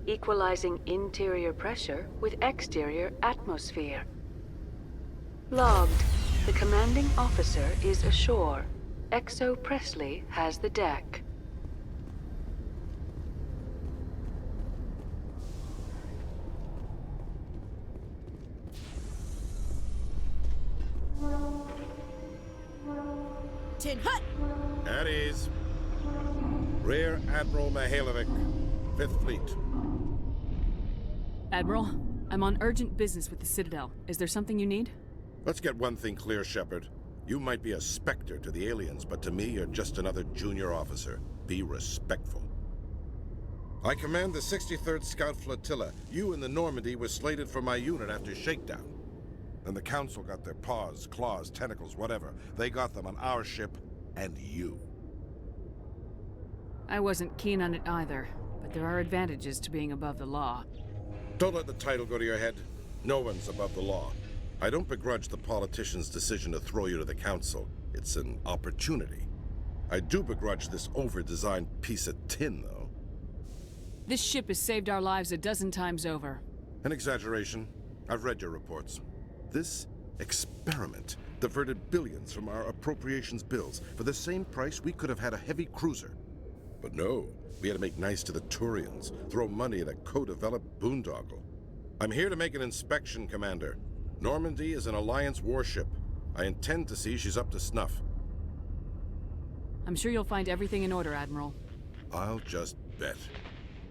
equalizing interior pressure with exterior atmosphere. Logged. The commanding officer is ashore. Exo Presley has the deck. Tin Hut! At ease. Rear Admiral Mihailovic, 5th Fleet. Admiral, I'm on urgent business with the Citadel. Is there something you need? Let's get one thing clear, Shepard. You might be a specter to the aliens, but to me, you're just another junior officer. Be respectful. I command the 63rd Scout Flotilla. You and the Normandy were slated for my unit after shakedown. Then the Council got their paws, claws, tentacles, whatever. They got them on our ship, and you. I wasn't keen on it either, but there are advantages to being above the law. Don't let the title go to your head. No one's above the law. I don't begrudge the politician's decision to throw you to the Council. It's an opportunity. I do begrudge this over-designed piece of tin, though. This ship has saved our lives a dozen times over. An exaggeration. I've read your reports. This experiment diverted billions from our appropriations bills. For the same price, we could have had a heavy cruiser. But no, we had to make nice to the Turians, throw money at a co-developed boondoggle. I'm here to make an inspection, Commander. Normandy is an Alliance warship. I intend to see she's up to snuff. I'm sure you'll find everything in order, Admiral. I'll just bet.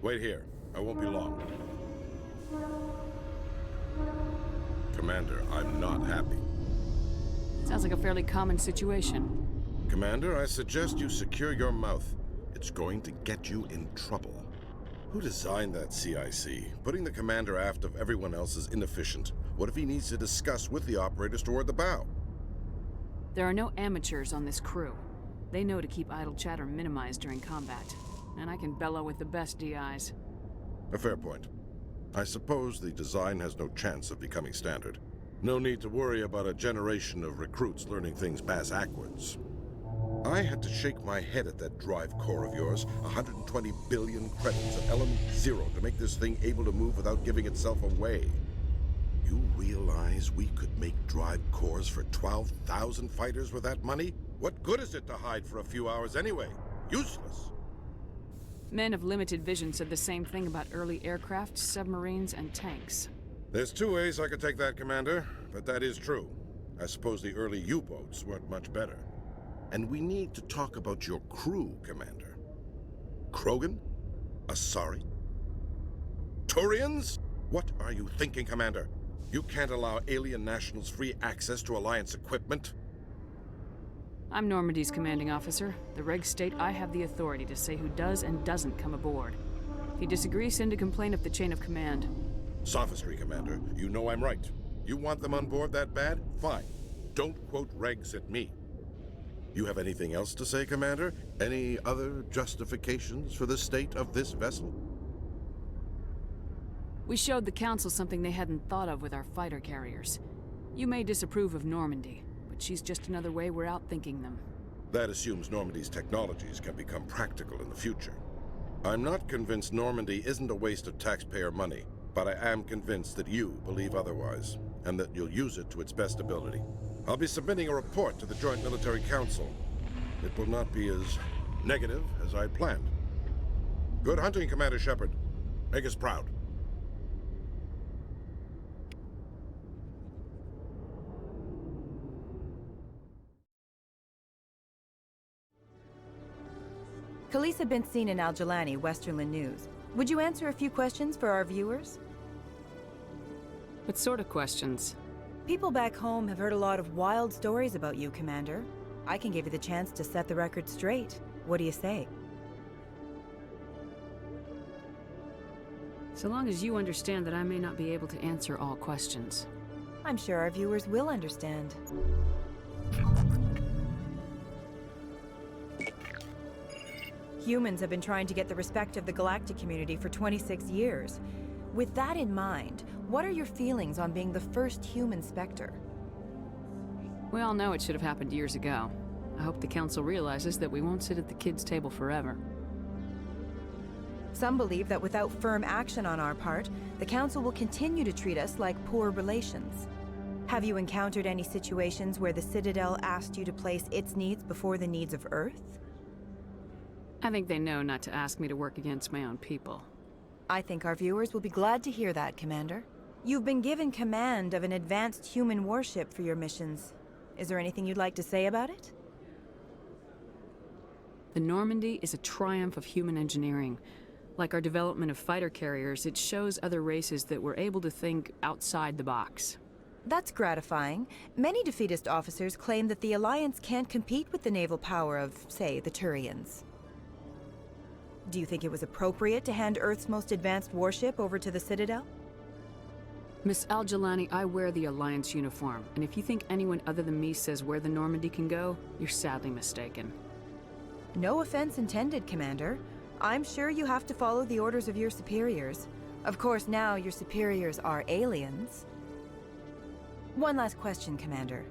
Wait here. I won't be long. Commander, I'm not happy. Sounds like a fairly common situation. Commander, I suggest you secure your mouth. It's going to get you in trouble. Who designed that CIC? Putting the commander aft of everyone else is inefficient. What if he needs to discuss with the operators toward the bow? There are no amateurs on this crew. They know to keep idle chatter minimized during combat. And I can bellow with the best DIs. A fair point. I suppose the design has no chance of becoming standard. No need to worry about a generation of recruits learning things bass-ackwards. I had to shake my head at that drive core of yours. 120 billion credits of element 0 to make this thing able to move without giving itself away. You realize we could make drive cores for 12,000 fighters with that money? What good is it to hide for a few hours anyway? Useless. Men of limited vision said the same thing about early aircraft, submarines, and tanks. There's two ways I could take that, Commander, but that is true. I suppose the early U-boats weren't much better. And we need to talk about your crew, Commander. Krogan? Asari? Turians? What are you thinking, Commander? You can't allow alien nationals free access to Alliance equipment? I'm Normandy's commanding officer. The regs state I have the authority to say who does and doesn't come aboard. If you disagree, send a complaint up the chain of command. Sophistry, Commander. You know I'm right. You want them on board that bad? Fine. Don't quote regs at me. You have anything else to say, Commander? Any other justifications for the state of this vessel? We showed the Council something they hadn't thought of with our fighter carriers. You may disapprove of Normandy, but she's just another way we're outthinking them. That assumes Normandy's technologies can become practical in the future. I'm not convinced Normandy isn't a waste of taxpayer money, but I am convinced that you believe otherwise, and that you'll use it to its best ability. I'll be submitting a report to the Joint Military Council. It will not be as negative as I planned. Good hunting, Commander Shepard. Make us proud. Khalees had been seen in Al-Jilani, Westerland News. Would you answer a few questions for our viewers? What sort of questions? People back home have heard a lot of wild stories about you, Commander. I can give you the chance to set the record straight. What do you say? So long as you understand that I may not be able to answer all questions. I'm sure our viewers will understand. Humans have been trying to get the respect of the galactic community for 26 years. With that in mind, what are your feelings on being the first human Spectre? We all know it should have happened years ago. I hope the Council realizes that we won't sit at the kids' table forever. Some believe that without firm action on our part, the Council will continue to treat us like poor relations. Have you encountered any situations where the Citadel asked you to place its needs before the needs of Earth? I think they know not to ask me to work against my own people. I think our viewers will be glad to hear that, Commander. You've been given command of an advanced human warship for your missions. Is there anything you'd like to say about it? The Normandy is a triumph of human engineering. Like our development of fighter carriers, it shows other races that we're able to think outside the box. That's gratifying. Many defeatist officers claim that the Alliance can't compete with the naval power of, say, the Turians. Do you think it was appropriate to hand Earth's most advanced warship over to the Citadel? Miss Al-Jilani, I wear the Alliance uniform, and if you think anyone other than me says where the Normandy can go, you're sadly mistaken. No offense intended, Commander. I'm sure you have to follow the orders of your superiors. Of course, now your superiors are aliens. One last question, Commander.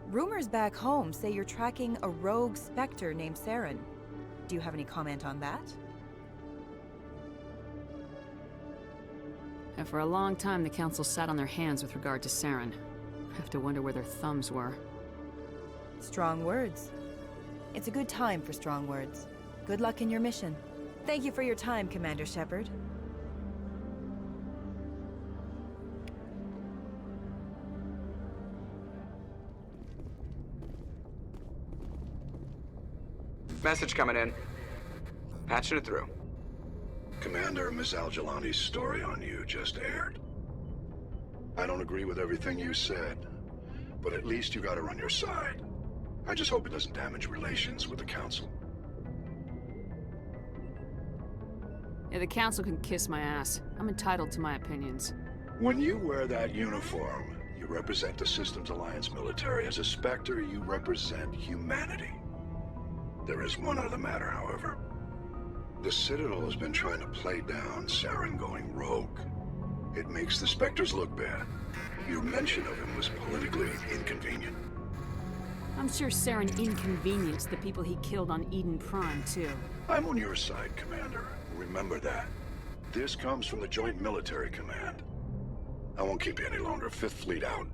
Rumors back home say you're tracking a rogue Spectre named Saren. Do you have any comment on that? And for a long time, the Council sat on their hands with regard to Saren. I have to wonder where their thumbs were. Strong words. It's a good time for strong words. Good luck in your mission. Thank you for your time, Commander Shepard. Message coming in. Patching it through. Commander, Miss Al-Jilani's story on you just aired. I don't agree with everything you said, but at least you got her on your side. I just hope it doesn't damage relations with the Council. Yeah, the Council can kiss my ass. I'm entitled to my opinions. When you wear that uniform, you represent the Systems Alliance military. As a Spectre, you represent humanity. There is one other matter, however. The Citadel has been trying to play down Saren going rogue. It makes the Spectres look bad. Your mention of him was politically inconvenient. I'm sure Saren inconvenienced the people he killed on Eden Prime, too. I'm on your side, Commander. Remember that. This comes from the Joint Military Command. I won't keep you any longer. Fifth Fleet out.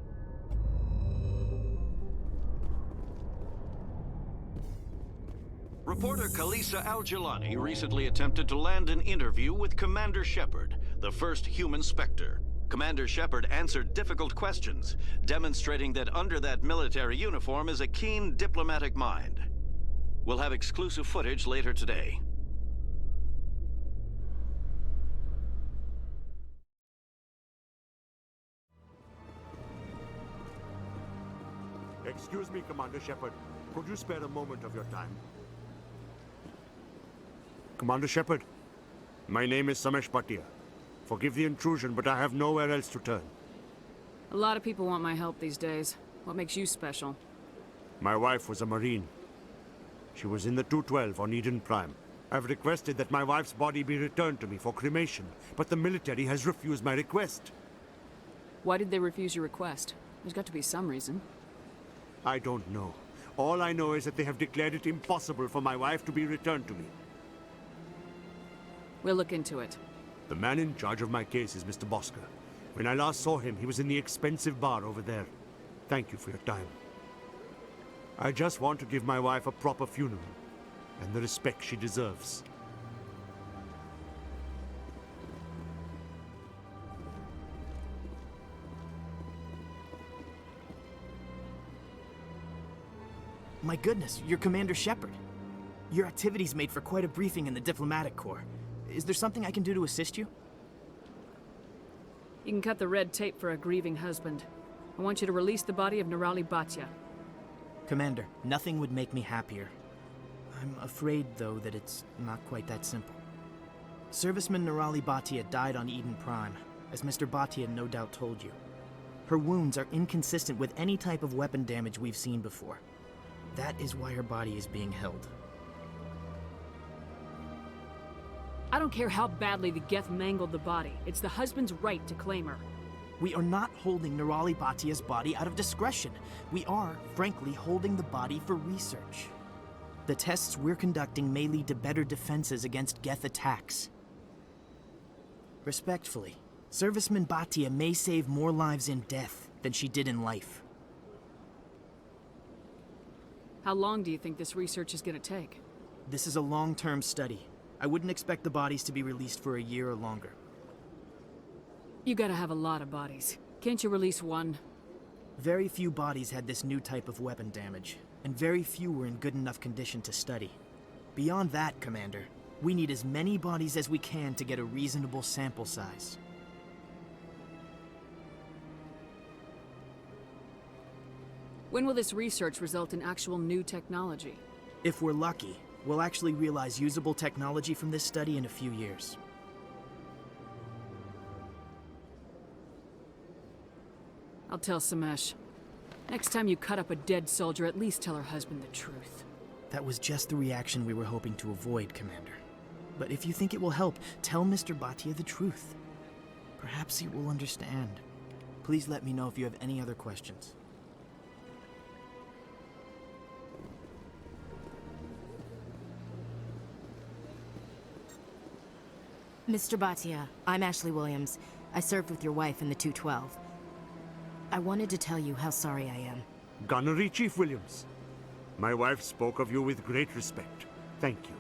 Reporter Khalisa Al-Jilani recently attempted to land an interview with Commander Shepard, the first human Spectre. Commander Shepard answered difficult questions, demonstrating that under that military uniform is a keen diplomatic mind. We'll have exclusive footage later today. Excuse me, Commander Shepard. Could you spare a moment of your time? Commander Shepard, my name is Samesh Bhatia. Forgive the intrusion, but I have nowhere else to turn. A lot of people want my help these days. What makes you special? My wife was a Marine. She was in the 212 on Eden Prime. I've requested that my wife's body be returned to me for cremation, but the military has refused my request. Why did they refuse your request? There's got to be some reason. I don't know. All I know is that they have declared it impossible for my wife to be returned to me. We'll look into it. The man in charge of my case is Mr. Bosker. When I last saw him, he was in the expensive bar over there. Thank you for your time. I just want to give my wife a proper funeral, and the respect she deserves. My goodness, you're Commander Shepard. Your activities made for quite a briefing in the Diplomatic Corps. Is there something I can do to assist you? You can cut the red tape for a grieving husband. I want you to release the body of Nirali Bhatia. Commander, nothing would make me happier. I'm afraid, though, that it's not quite that simple. Serviceman Nirali Bhatia died on Eden Prime, as Mr. Bhatia no doubt told you. Her wounds are inconsistent with any type of weapon damage we've seen before. That is why her body is being held. I don't care how badly the Geth mangled the body. It's the husband's right to claim her. We are not holding Nirali Bhatia's body out of discretion. We are, frankly, holding the body for research. The tests we're conducting may lead to better defenses against Geth attacks. Respectfully, Serviceman Bhatia may save more lives in death than she did in life. How long do you think this research is gonna take? This is a long-term study. I wouldn't expect the bodies to be released for a year or longer. You gotta have a lot of bodies. Can't you release one? Very few bodies had this new type of weapon damage, and very few were in good enough condition to study. Beyond that, Commander, we need as many bodies as we can to get a reasonable sample size. When will this research result in actual new technology? If we're lucky, we'll actually realize usable technology from this study in a few years. I'll tell Samesh. Next time you cut up a dead soldier, at least tell her husband the truth. That was just the reaction we were hoping to avoid, Commander. But if you think it will help, tell Mr. Bhatia the truth. Perhaps he will understand. Please let me know if you have any other questions. Mr. Bhatia, I'm Ashley Williams. I served with your wife in the 212. I wanted to tell you how sorry I am. Gunnery Chief Williams. My wife spoke of you with great respect. Thank you.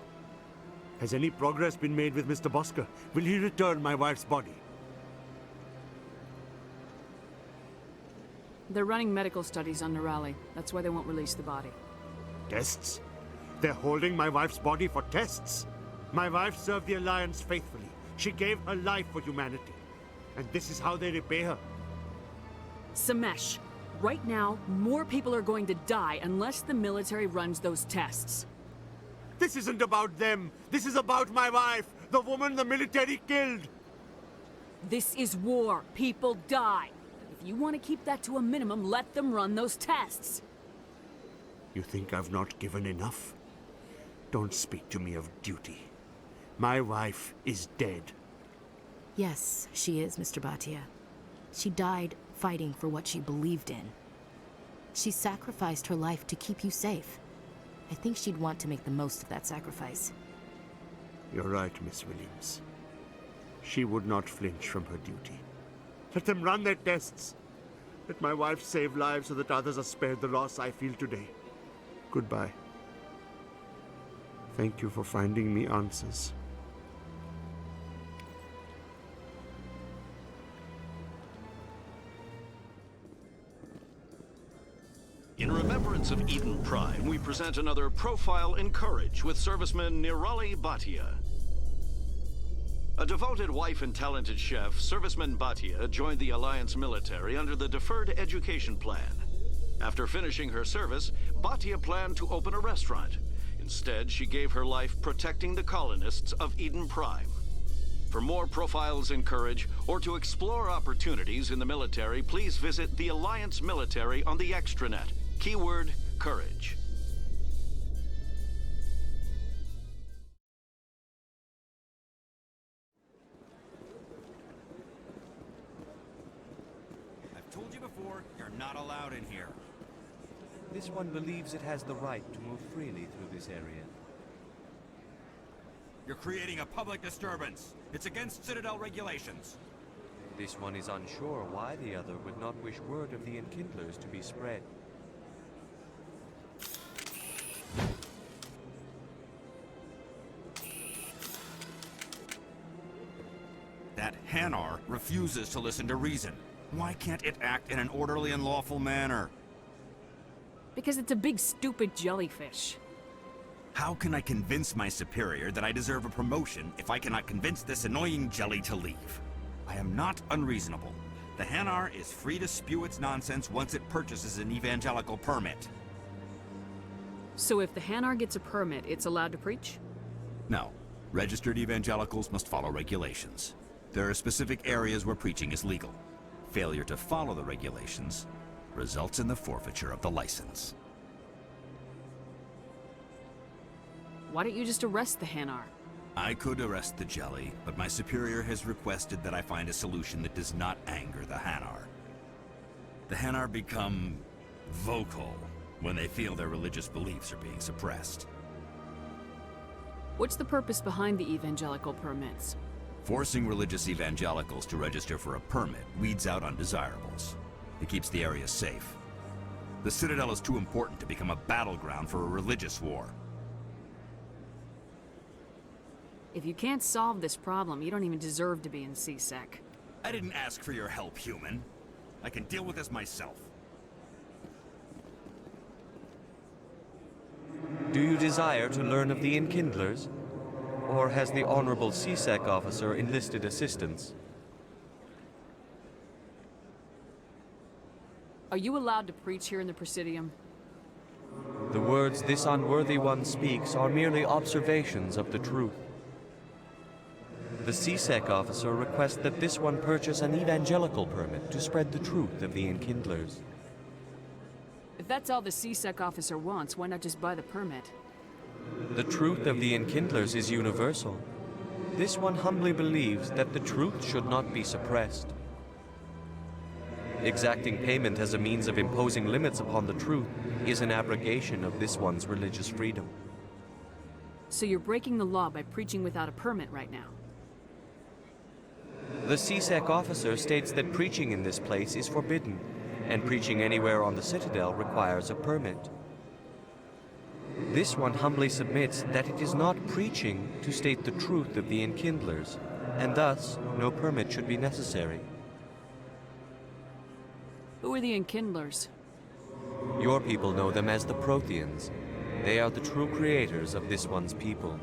Has any progress been made with Mr. Bosker? Will he return my wife's body? They're running medical studies on Nirali. That's why they won't release the body. Tests? They're holding my wife's body for tests? My wife served the Alliance faithfully. She gave her life for humanity. And this is how they repay her. Samesh, right now, more people are going to die unless the military runs those tests. This isn't about them. This is about my wife, the woman the military killed. This is war. People die. If you want to keep that to a minimum, let them run those tests. You think I've not given enough? Don't speak to me of duty. My wife is dead. Yes, she is, Mr. Bhatia. She died fighting for what she believed in. She sacrificed her life to keep you safe. I think she'd want to make the most of that sacrifice. You're right, Miss Williams. She would not flinch from her duty. Let them run their tests. Let my wife save lives so that others are spared the loss I feel today. Goodbye. Thank you for finding me answers. In remembrance of Eden Prime, we present another profile in courage with serviceman Nirali Bhatia. A devoted wife and talented chef, serviceman Bhatia joined the Alliance military under the Deferred Education Plan. After finishing her service, Bhatia planned to open a restaurant. Instead, she gave her life protecting the colonists of Eden Prime. For more profiles in courage, or to explore opportunities in the military, please visit the Alliance military on the extranet. Keyword, courage. I've told you before, you're not allowed in here. This one believes it has the right to move freely through this area. You're creating a public disturbance. It's against Citadel regulations. This one is unsure why the other would not wish word of the enkindlers to be spread. That Hanar refuses to listen to reason. Why can't it act in an orderly and lawful manner? Because it's a big, stupid jellyfish. How can I convince my superior that I deserve a promotion if I cannot convince this annoying jelly to leave? I am not unreasonable. The Hanar is free to spew its nonsense once it purchases an evangelical permit. So if the Hanar gets a permit, it's allowed to preach? No. Registered evangelicals must follow regulations. There are specific areas where preaching is legal. Failure to follow the regulations results in the forfeiture of the license. Why don't you just arrest the Hanar? I could arrest the jelly, but my superior has requested that I find a solution that does not anger the Hanar. The Hanar become vocal when they feel their religious beliefs are being suppressed. What's the purpose behind the evangelical permits? Forcing religious evangelicals to register for a permit weeds out undesirables. It keeps the area safe. The Citadel is too important to become a battleground for a religious war. If you can't solve this problem, you don't even deserve to be in CSEC. I didn't ask for your help, human. I can deal with this myself. Do you desire to learn of the Enkindlers? Or has the Honorable CSEC officer enlisted assistance? Are you allowed to preach here in the Presidium? The words this unworthy one speaks are merely observations of the truth. The CSEC officer requests that this one purchase an evangelical permit to spread the truth of the Enkindlers. If that's all the CSEC officer wants, why not just buy the permit? The truth of the Enkindlers is universal. This one humbly believes that the truth should not be suppressed. Exacting payment as a means of imposing limits upon the truth is an abrogation of this one's religious freedom. So you're breaking the law by preaching without a permit right now? The CSEC officer states that preaching in this place is forbidden, and preaching anywhere on the Citadel requires a permit. This one humbly submits that it is not preaching to state the truth of the Enkindlers, and thus no permit should be necessary. Who are the Enkindlers? Your people know them as the Protheans. They are the true creators of this one's people.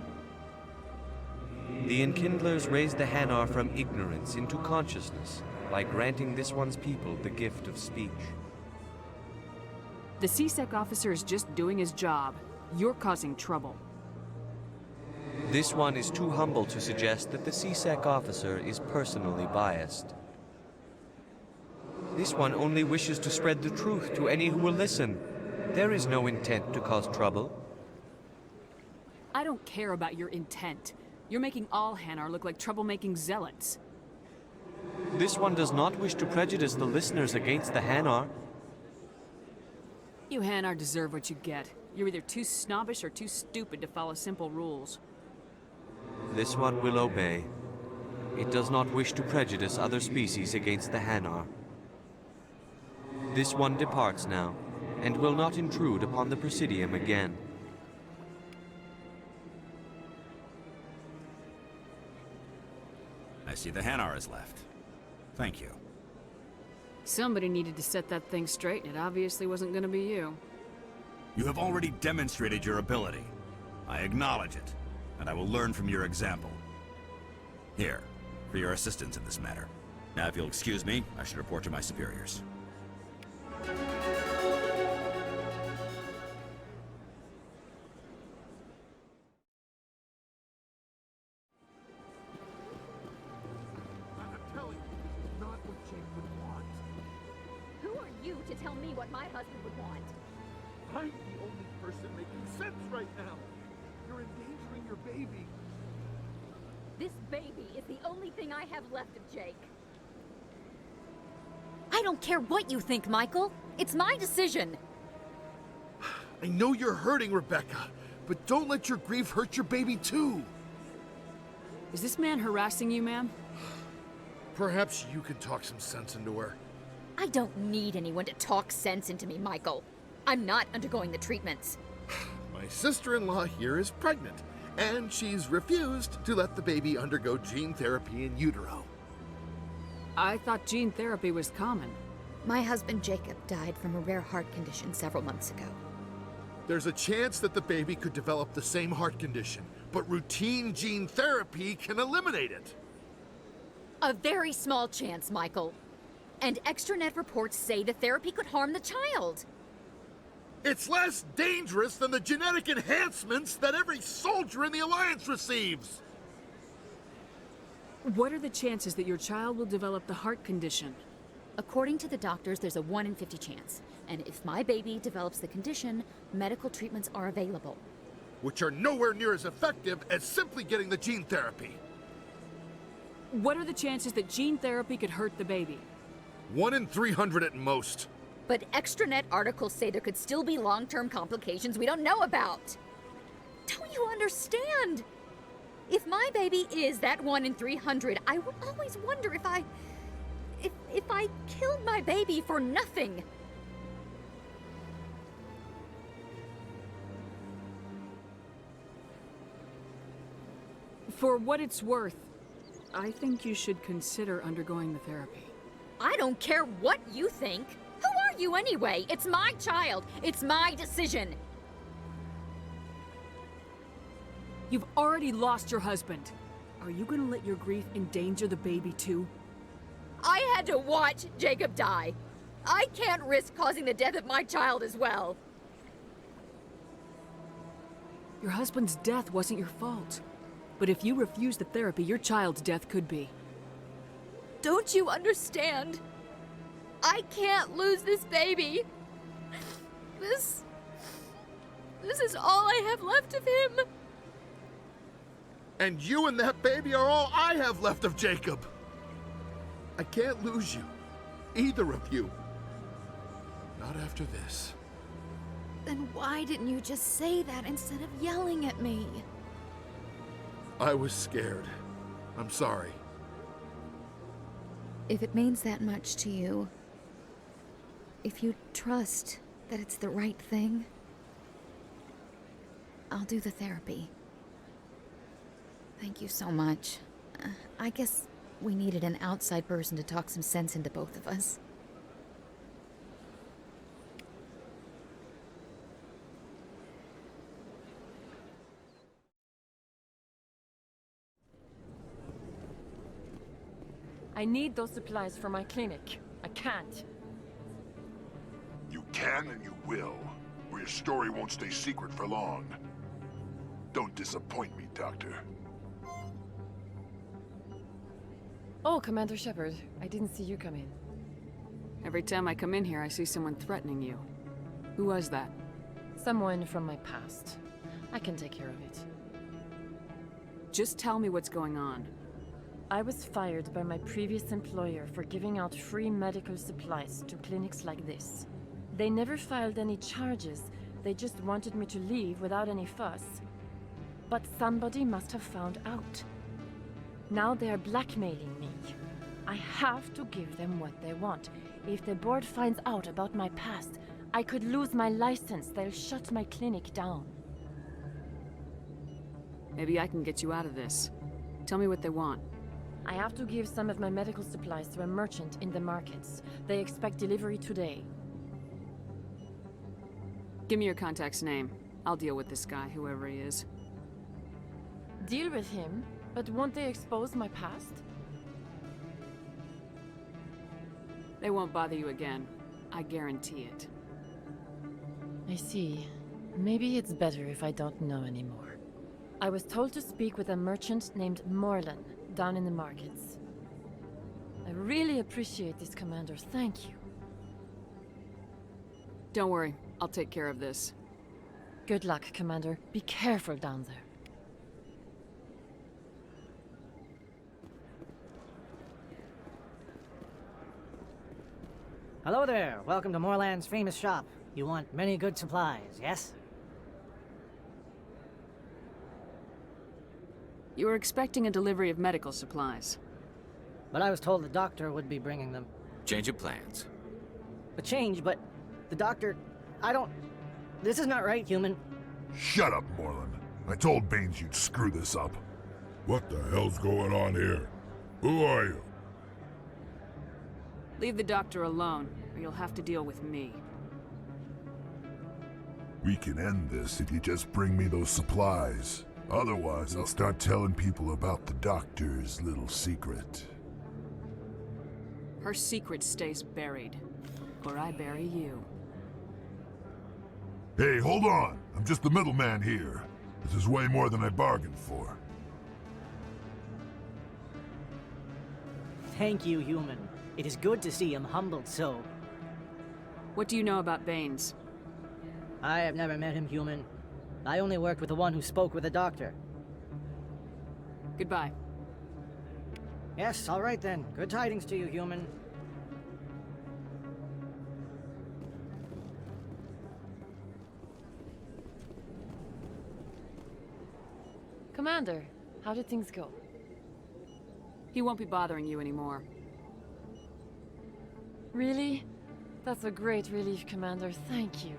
The Enkindlers raised the Hanar from ignorance into consciousness by granting this one's people the gift of speech. The CSEC officer is just doing his job. You're causing trouble. This one is too humble to suggest that the CSEC officer is personally biased. This one only wishes to spread the truth to any who will listen. There is no intent to cause trouble. I don't care about your intent. You're making all Hanar look like troublemaking zealots. This one does not wish to prejudice the listeners against the Hanar. You Hanar deserve what you get. You're either too snobbish or too stupid to follow simple rules. This one will obey. It does not wish to prejudice other species against the Hanar. This one departs now, and will not intrude upon the Presidium again. I see the Hanar is left. Thank you. Somebody needed to set that thing straight, and it obviously wasn't gonna be you. You have already demonstrated your ability. I acknowledge it, and I will learn from your example. Here, for your assistance in this matter. Now, if you'll excuse me, I should report to my superiors. Who are you to tell me what my husband would want? I'm the only person making sense right now. You're endangering your baby. This baby is the only thing I have left of Jake. I don't care what you think, Michael. It's my decision. I know you're hurting, Rebecca, but don't let your grief hurt your baby too. Is this man harassing you, ma'am? Perhaps you can talk some sense into her. I don't need anyone to talk sense into me, Michael. I'm not undergoing the treatments. My sister-in-law here is pregnant, and she's refused to let the baby undergo gene therapy in utero. I thought gene therapy was common. My husband Jacob died from a rare heart condition several months ago. There's a chance that the baby could develop the same heart condition, but routine gene therapy can eliminate it. A very small chance, Michael. And extranet reports say the therapy could harm the child. It's less dangerous than the genetic enhancements that every soldier in the Alliance receives. What are the chances that your child will develop the heart condition? According to the doctors, there's a 1 in 50 chance. And if my baby develops the condition, medical treatments are available. Which are nowhere near as effective as simply getting the gene therapy. What are the chances that gene therapy could hurt the baby? 1 in 300 at most. But extranet articles say there could still be long-term complications we don't know about. Don't you understand? If my baby is that 1 in 300, I would always wonder if I killed my baby for nothing. For what it's worth, I think you should consider undergoing the therapy. I don't care what you think. Who are you anyway? It's my child. It's my decision. You've already lost your husband. Are you gonna let your grief endanger the baby too? I had to watch Jacob die. I can't risk causing the death of my child as well. Your husband's death wasn't your fault. But if you refuse the therapy, your child's death could be. Don't you understand? I can't lose this baby. This is all I have left of him. And you and that baby are all I have left of Jacob. I can't lose you. Either of you. Not after this. Then why didn't you just say that instead of yelling at me? I was scared. I'm sorry. If it means that much to you, if you trust that it's the right thing, I'll do the therapy. Thank you so much. I guess we needed an outside person to talk some sense into both of us. I need those supplies for my clinic. I can't. You can and you will, or your story won't stay secret for long. Don't disappoint me, Doctor. Oh, Commander Shepard, I didn't see you come in. Every time I come in here, I see someone threatening you. Who was that? Someone from my past. I can take care of it. Just tell me what's going on. I was fired by my previous employer for giving out free medical supplies to clinics like this. They never filed any charges, they just wanted me to leave without any fuss. But somebody must have found out. Now they are blackmailing me. I have to give them what they want. If the board finds out about my past, I could lose my license. They'll shut my clinic down. Maybe I can get you out of this. Tell me what they want. I have to give some of my medical supplies to a merchant in the markets. They expect delivery today. Give me your contact's name. I'll deal with this guy, whoever he is. Deal with him? But won't they expose my past? They won't bother you again. I guarantee it. I see. Maybe it's better if I don't know anymore. I was told to speak with a merchant named Morlan down in the markets. I really appreciate this, Commander. Thank you. Don't worry. I'll take care of this. Good luck, Commander. Be careful down there. Hello there. Welcome to Morland's famous shop. You want many good supplies, yes? You were expecting a delivery of medical supplies. But I was told the doctor would be bringing them. Change of plans. A change, but the doctor... This is not right, human. Shut up, Morland. I told Baines you'd screw this up. What the hell's going on here? Who are you? Leave the doctor alone, or you'll have to deal with me. We can end this if you just bring me those supplies. Otherwise, I'll start telling people about the doctor's little secret. Her secret stays buried, or I bury you. Hey, hold on! I'm just the middleman here. This is way more than I bargained for. Thank you, human. It is good to see him humbled so. What do you know about Baines? I have never met him, human. I only worked with the one who spoke with the doctor. Goodbye. Yes, all right then. Good tidings to you, human. Commander, How did things go? He won't be bothering you anymore. Really? That's a great relief, Commander. Thank you.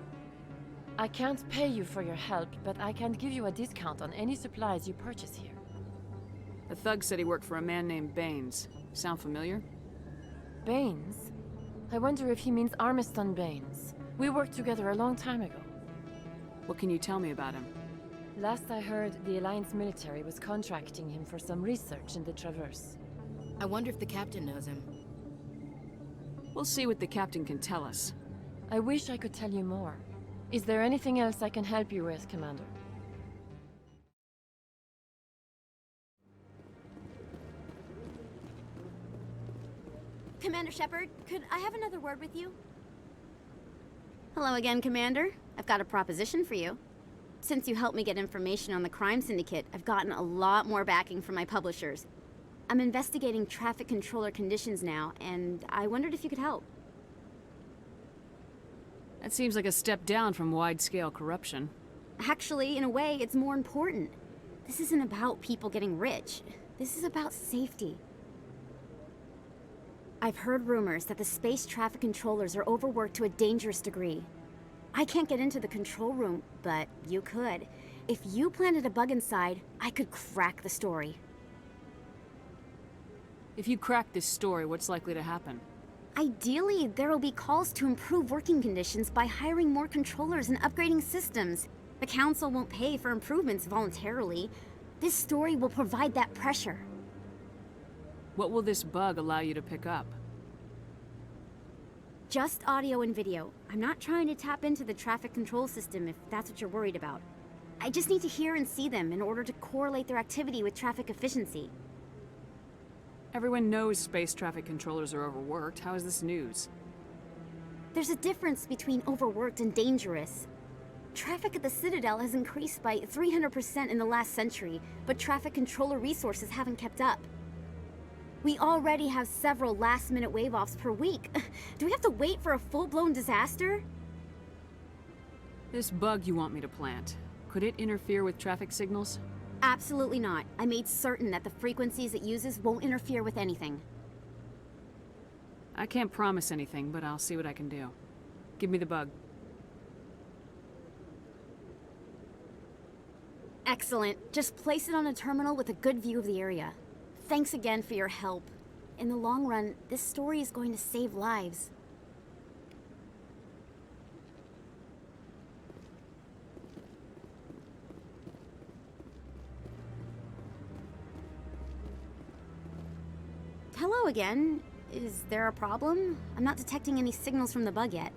I can't pay you for your help, but I can give you a discount on any supplies you purchase here. The thug said he worked for a man named Baines. Sound familiar? Baines? I wonder if he means Armiston Baines. We worked together a long time ago. What can you tell me about him? Last I heard, the Alliance military was contracting him for some research in the Traverse. I wonder if the captain knows him. We'll see what the captain can tell us. I wish I could tell you more. Is there anything else I can help you with, Commander? Commander Shepard, could I have another word with you? Hello again, Commander. I've got a proposition for you. Since you helped me get information on the crime syndicate, I've gotten a lot more backing from my publishers. I'm investigating traffic controller conditions now, and I wondered if you could help. That seems like a step down from wide-scale corruption. Actually, in a way, it's more important. This isn't about people getting rich. This is about safety. I've heard rumors that the space traffic controllers are overworked to a dangerous degree. I can't get into the control room, but you could. If you planted a bug inside, I could crack the story. If you crack this story, what's likely to happen? Ideally, there will be calls to improve working conditions by hiring more controllers and upgrading systems. The Council won't pay for improvements voluntarily. This story will provide that pressure. What will this bug allow you to pick up? Just audio and video. I'm not trying to tap into the traffic control system if that's what you're worried about. I just need to hear and see them in order to correlate their activity with traffic efficiency. Everyone knows space traffic controllers are overworked. How is this news? There's a difference between overworked and dangerous. Traffic at the Citadel has increased by 300% in the last century, but traffic controller resources haven't kept up. We already have several last-minute wave-offs per week. Do we have to wait for a full-blown disaster? This bug you want me to plant, could it interfere with traffic signals? Absolutely not. I made certain that the frequencies it uses won't interfere with anything. I can't promise anything, but I'll see what I can do. Give me the bug. Excellent. Just place it on a terminal with a good view of the area. Thanks again for your help. In the long run, this story is going to save lives. Hello again. Is there a problem? I'm not detecting any signals from the bug yet.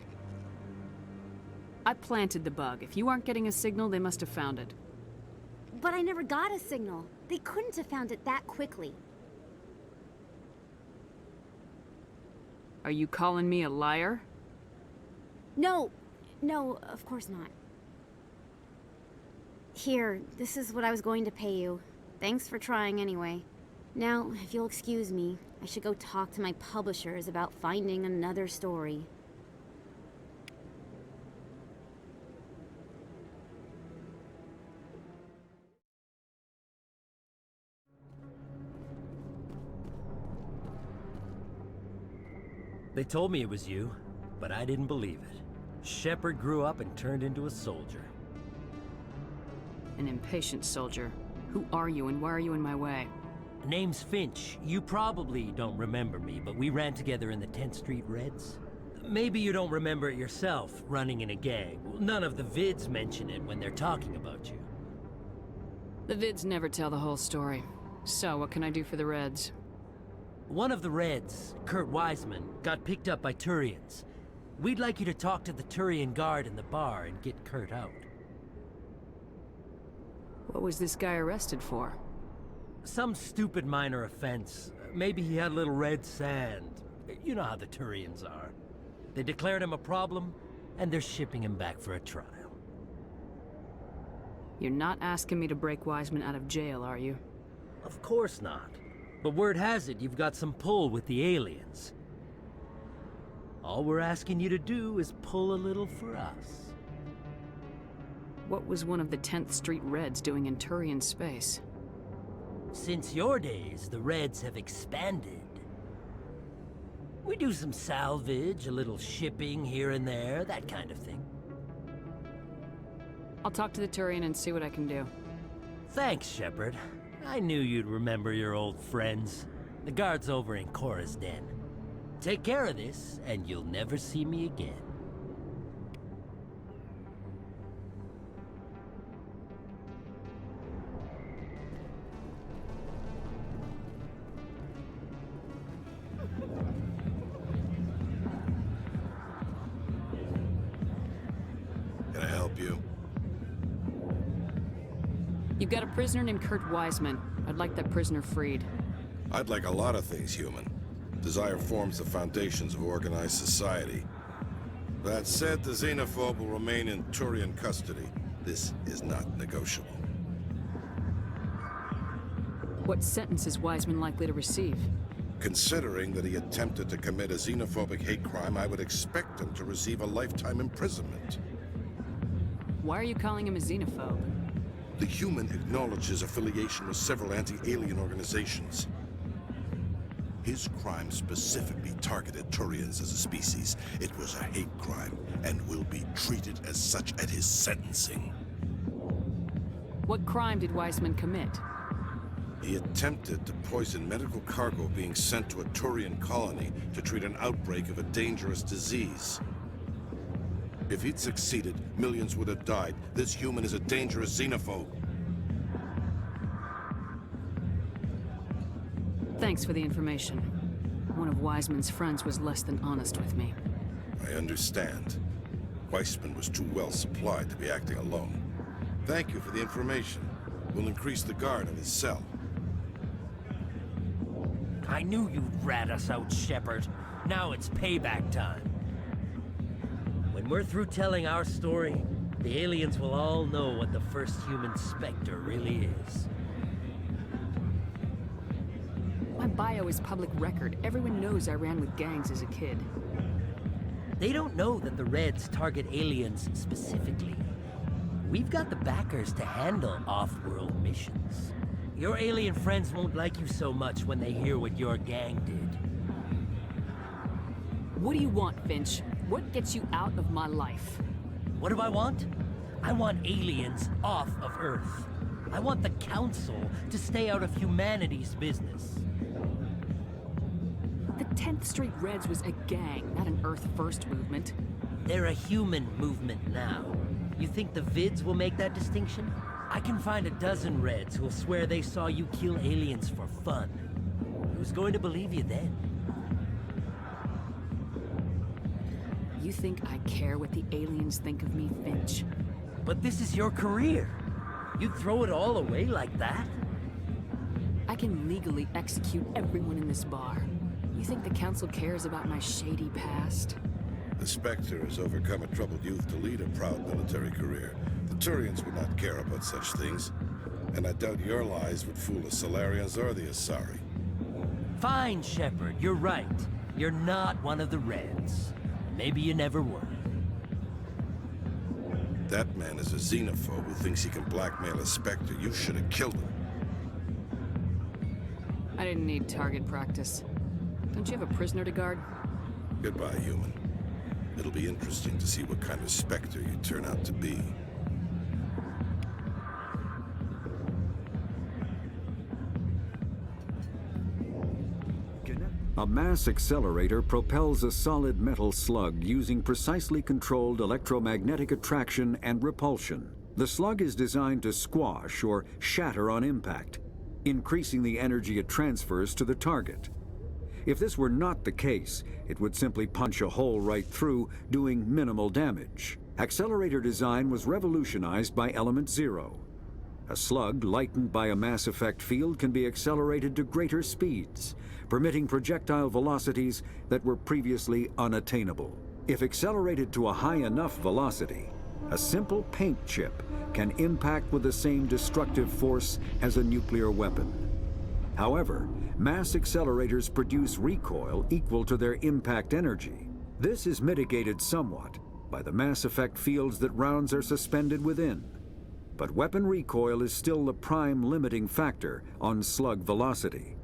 I planted the bug. If you aren't getting a signal, they must have found it. But I never got a signal. They couldn't have found it that quickly. Are you calling me a liar? No, of course not. Here, this is what I was going to pay you. Thanks for trying anyway. Now, if you'll excuse me, I should go talk to my publishers about finding another story. They told me it was you, but I didn't believe it. Shepard grew up and turned into a soldier. An impatient soldier. Who are you and why are you in my way? Name's Finch. You probably don't remember me, but we ran together in the 10th Street Reds. Maybe you don't remember it yourself, running in a gang. None of the vids mention it when they're talking about you. The vids never tell the whole story. So, what can I do for the Reds? One of the Reds, Kurt Wiseman, got picked up by Turians. We'd like you to talk to the Turian guard in the bar and get Kurt out. What was this guy arrested for? Some stupid minor offense. Maybe he had a little red sand. You know how the Turians are. They declared him a problem, and they're shipping him back for a trial. You're not asking me to break Wiseman out of jail, are you? Of course not. But word has it you've got some pull with the aliens. All we're asking you to do is pull a little for us. What was one of the 10th Street Reds doing in Turian space? Since your days, the Reds have expanded. We do some salvage, a little shipping here and there, that kind of thing. I'll talk to the Turian and see what I can do. Thanks, Shepard. I knew you'd remember your old friends. The guard's over in Cora's den. Take care of this, and you'll never see me again. Can I help you? You've got a prisoner named Kurt Wiseman. I'd like that prisoner freed. I'd like a lot of things, human. Desire forms the foundations of organized society. That said, the xenophobe will remain in Turian custody. This is not negotiable. What sentence is Wiseman likely to receive? Considering that he attempted to commit a xenophobic hate crime, I would expect him to receive a lifetime imprisonment. Why are you calling him a xenophobe? The human acknowledges affiliation with several anti-alien organizations. His crime specifically targeted Turians as a species. It was a hate crime and will be treated as such at his sentencing. What crime did Wiseman commit? He attempted to poison medical cargo being sent to a Turian colony to treat an outbreak of a dangerous disease. If he'd succeeded, millions would have died. This human is a dangerous xenophobe. Thanks for the information. One of Wiseman's friends was less than honest with me. I understand. Weissman was too well supplied to be acting alone. Thank you for the information. We'll increase the guard on his cell. I knew you'd rat us out, Shepard. Now it's payback time. When we're through telling our story, the aliens will all know what the first human Spectre really is. My bio is public record. Everyone knows I ran with gangs as a kid. They don't know that the Reds target aliens specifically. We've got the backers to handle off-world missions. Your alien friends won't like you so much when they hear what your gang did. What do you want, Finch? What gets you out of my life? What do I want? I want aliens off of Earth. I want the Council to stay out of humanity's business. The 10th Street Reds was a gang, not an Earth First movement. They're a human movement now. You think the Vids will make that distinction? I can find a dozen Reds who'll swear they saw you kill aliens for fun. Who's going to believe you then? You think I care what the aliens think of me, Finch? But this is your career. You'd throw it all away like that? I can legally execute everyone in this bar. You think the Council cares about my shady past? The Spectre has overcome a troubled youth to lead a proud military career. The Turians would not care about such things. And I doubt your lies would fool the Solarians or the Asari. Fine, Shepard, you're right. You're not one of the Reds. Maybe you never were. That man is a xenophobe who thinks he can blackmail a Spectre. You should have killed him. I didn't need target practice. Don't you have a prisoner to guard? Goodbye, human. It'll be interesting to see what kind of Spectre you turn out to be. A mass accelerator propels a solid metal slug using precisely controlled electromagnetic attraction and repulsion. The slug is designed to squash or shatter on impact, increasing the energy it transfers to the target. If this were not the case, it would simply punch a hole right through, doing minimal damage. Accelerator design was revolutionized by Element Zero. A slug lightened by a mass effect field can be accelerated to greater speeds, permitting projectile velocities that were previously unattainable. If accelerated to a high enough velocity, a simple paint chip can impact with the same destructive force as a nuclear weapon. However, mass accelerators produce recoil equal to their impact energy. This is mitigated somewhat by the mass effect fields that rounds are suspended within. but weapon recoil is still the prime limiting factor on slug velocity.